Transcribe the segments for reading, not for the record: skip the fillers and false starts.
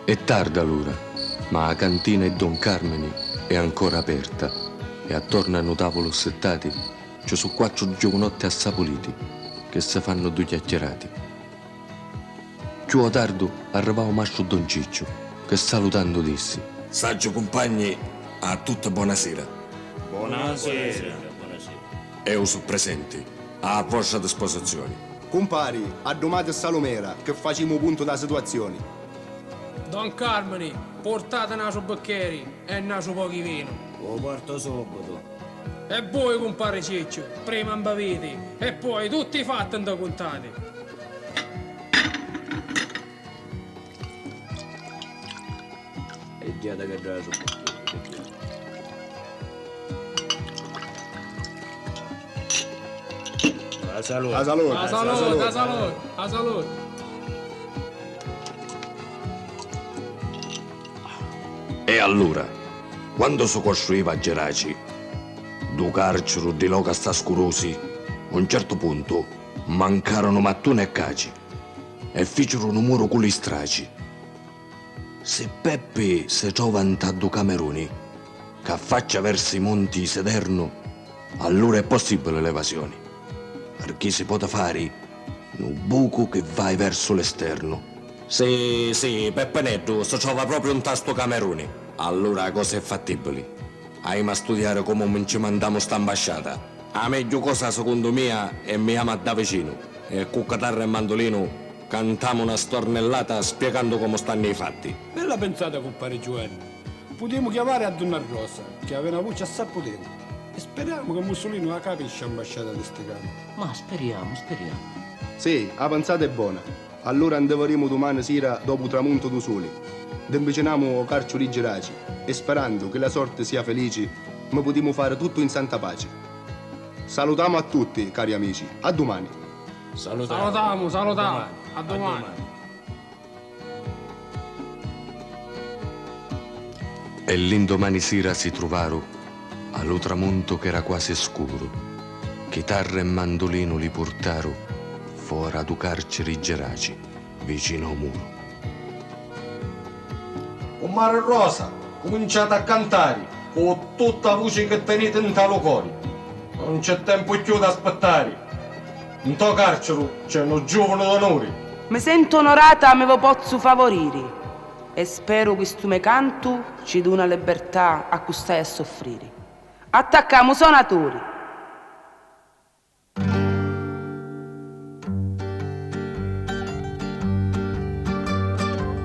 È tarda l'ora, ma la cantina di Don Carmeni è ancora aperta e attorno a un tavolo settati ci sono 4 giovanotti assapoliti che si fanno due chiacchierati. Più a tardo arrivava mastro Don Ciccio che salutando disse: Saggio compagni, a tutti buonasera. Buonasera. E io sono presenti, a vostra disposizione. Compari, a domani a Salomera, che facciamo punto da situazioni. Don Carmeni, portate naso bicchieri e naso pochi vino. Lo porto subito. E voi, compare Ciccio, prima imbaviti e poi tutti fatti da contati. E già da che naso bicchieri. La salute. A salute. A salute, a salute, a salute. E allora, quando si costruiva a Geraci, due carceri di loca sta scurosi, a un certo punto mancarono mattone e caci e fecero un muro con gli straci. Se Peppe si trova in due cameroni che affaccia verso i monti Sederno, allora è possibile l'evasione, perché si può fare un buco che vai verso l'esterno. Sì, Peppe Netto si trova proprio un tasto camerone. Allora la cosa è fattibile. Andiamo a studiare come ci mandiamo sta ambasciata. La meglio cosa secondo me è mi ama da vicino. E con chitarra e mandolino cantiamo una stornellata spiegando come stanno i fatti. Bella pensata, compare Giovanni. Potremmo chiamare a Donna Rosa, che aveva una voce assai potente. E speriamo che Mussolini la capisce ambasciata di ste cose. Ma speriamo. Sì, la pensata è buona. Allora andiamo domani sera dopo tramonto do sole. D'inviciniamo carceri di Geraci e sperando che la sorte sia felice, ma potremo fare tutto in santa pace. Salutiamo a tutti, cari amici. A domani. Salutiamo. A domani. E l'indomani sera si trovarono allo tramonto che era quasi scuro. Chitarra e mandolino li portarono fuori ad un carcere Geraci, vicino al muro. Compare Rosa, cominciate a cantare con tutta la voce che tenete in talo cuore. Non c'è tempo più da aspettare. In to carcere c'è uno giovane d'onore. Mi sento onorata, me lo posso favorire e spero che questo mio canto ci dia una libertà a cui stai a soffrire. Attacchiamo suonatori.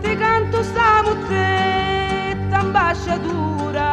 Ti canto sta mozzetta ambasciatura